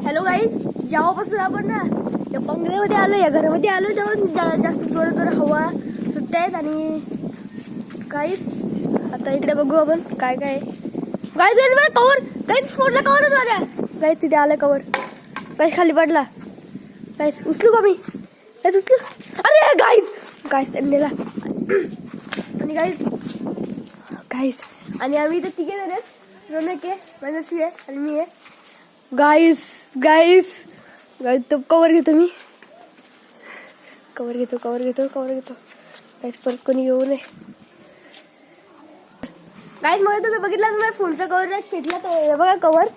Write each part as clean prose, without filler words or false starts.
Hello guys, जेव्हापासून आपण ना या बंगल्यामध्ये आलो, या घरामध्ये आलो, तेव्हा जास्त जोरात हवा सुटते आहेत. आणि गाईज आता इकडे बघू आपण काय काय गाईज. माझ्या कवर गाईज फोडला, कवरच माझ्या गाईज. तिथे आलं कवर, गाईज खाली पडला. गाईज उचलू का मी? गाईज उचलू. अरे गाईज गाईज त्यांनीला. आणि गाईज गाईज आणि आम्ही इथे तिघे जण आहेत. रोनक आहे, मनस्वी आहे आणि मी आहे. गाईस गाईस गाईस तो कवर घेतो मी. कवर घेतो गाईस. परत कोणी येऊ नये गाईस. मग तुम्ही बघितला तर माझ्या फोनचा कवर नाही फेटला. तो हे बघा कवर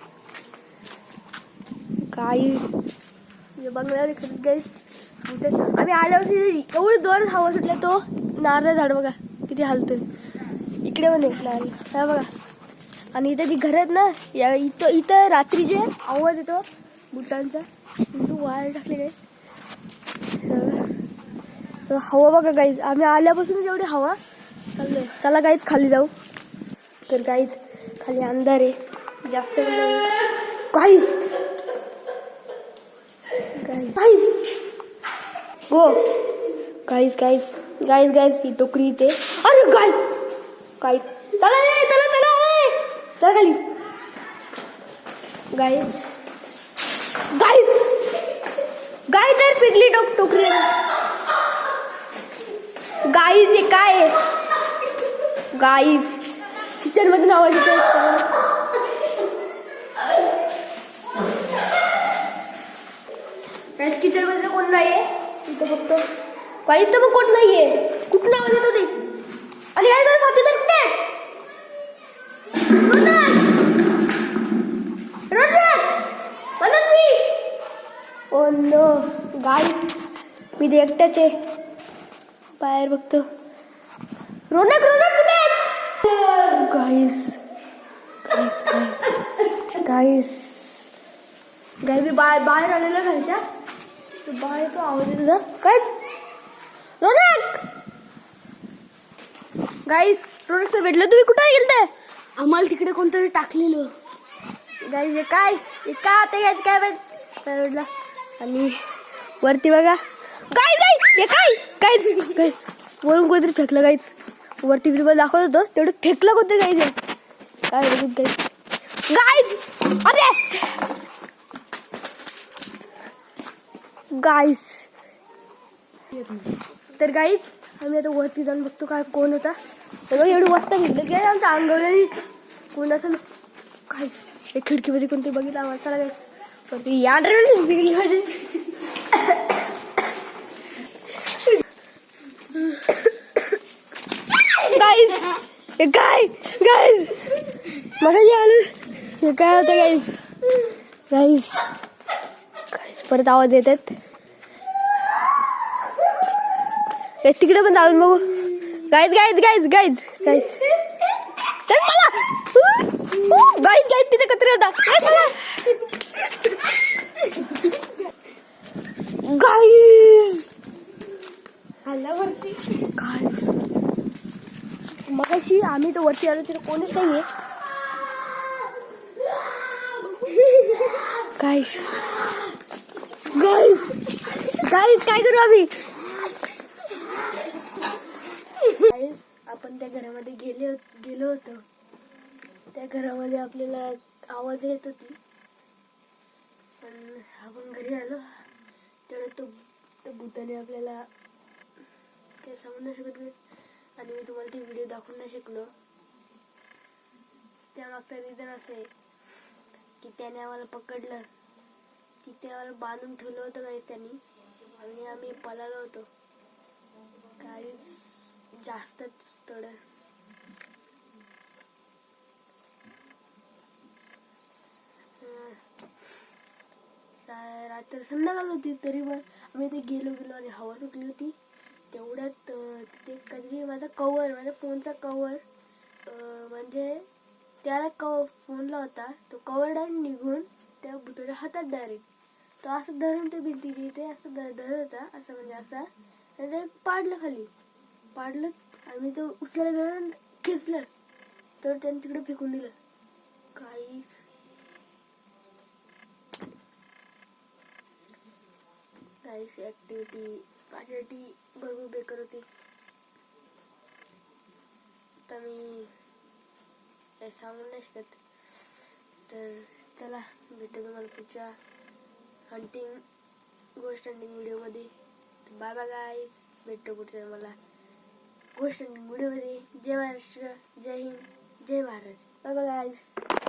गाईस. बंगल्यावर खरंच गाईस. आम्ही आल्यावर एवढं जोरात हवा सुटला. तो नारळ झाड बघा किती हलतोय. इकडे पण हा बघा. आणि इथे ती घर आहेत ना, इथं रात्रीचे आवाज येतो बुटांचा. वायर टाकले गाईस. हवा बघा गाईज. आम्ही आल्यापासून एवढी हवा चाललंय. चला गाईज खाली जाऊ. तर गाईज खाली अंधार आहे जास्त. गाईज गाईज हो गाईज गाईज गाईज गाईज ही टोकरी इथे. अरे गाईज गाईज चला रे, चला चला चला खाली. गाईज गाईज गाईज तर पिकली टोकरी. गाईज हे काय आहे? गाईज किचन मधून आवाज येतो. गाईज किचन मध्ये कोण नाहीये इथं फक्त. गाईज तर मग कोण नाहीये. कुठून आवाज येतो ते? आणि गाईज माझ्या साथीदार कुठे आहेत? ओ नो गाईज, मी ते एकट्याच आहे. बाहेर बघतो. रोनक रोनक कुठे आहे? Guys guys guys guys guys मी बाहेर आलेला घरच्या. बाहेर तो आवाज येतो ना. काय रोनक? गाईज रोनकचं भेटलं. तुम्ही कुठे गेलते? आम्हाला तिकडे कोणतरी टाकलेलं. गाईज हे काय ते काय भेटलं. आणि वरती बघा गाईज गाईज हे काय गाईज. वरून कोणतरी फेकलं गाईज. वरती मी दाखवत होतो तेवढं फेकलं कोणतरी गाईज. काय बघित गाईज. अरे गाईज. तर गाईज आम्ही आता वरती जाऊन बघतो काय कोण होता. एवढी वाजता घेतलं की आमच्या अंगावरी कोण असं. गाईज एक खिडकीमध्ये कोणतरी बघितलं आम्हाला. चला गाईज वरती या. गाईज हे काय गाईज मगाशी आलं हे काय होतं गाईज. गाईज परत आवाज येतात. तिकडे पण जाऊन बघू. Guys guys guys guys guys guys guys तिथे कचरा होता. गाईज वरती गाईज मगाशी आम्ही तर वरती आलो तिथे कोणीच नाहीये. गाईज गाईज गाईज काय करू आम्ही? गाईज आपण त्या घरामध्ये गेलो होतो. त्या घरामध्ये आपल्याला आवाज येत होती. पण आपण घरी आलो तेवढं तो भूताने आपल्याला ते सांगू नाही शकत. आणि मी तुम्हाला ती व्हिडिओ दाखवून नाही शकलो. त्यामागचं रिझन असं आहे की त्याने आम्हाला पकडलं की ते आम्हाला बांधून ठेवलं होतं काही त्यांनी. आणि आम्ही पळालो होतो. काही जास्तच थोडं रात्र संध्याकाळ होती तरी पण आम्ही ते गेलो आणि हवा सुटली होती. तेवढ्यात तिथे कधी माझा फोनचा कवर म्हणजे त्याला फोनला होता तो कवर डायरेक्ट निघून त्या भुताच्या हातात डायरेक्ट तो असं धरून ते भिंतीच्या इथे असं धरत होता. असं म्हणजे असा ते पाडलं खाली पाडलं. आणि तो उचलायला गेला खेचलं तर त्याने तिकडे फेकून दिलं. काहीच सायन्स ॲक्टिव्हिटी माझ्यासाठी भरपूर बेकार होती. तर मी काही सांगू नाही शकत. तर चला भेटू तुम्हाला पुढच्या गोष्ट हंटिंग व्हिडिओमध्ये. बाय बाय गाईज, भेटतो पुढच्या मला गोष्ट हंटिंग व्हिडिओमध्ये. जय महाराष्ट्र, जय हिंद, जय भारत. Bye bye guys.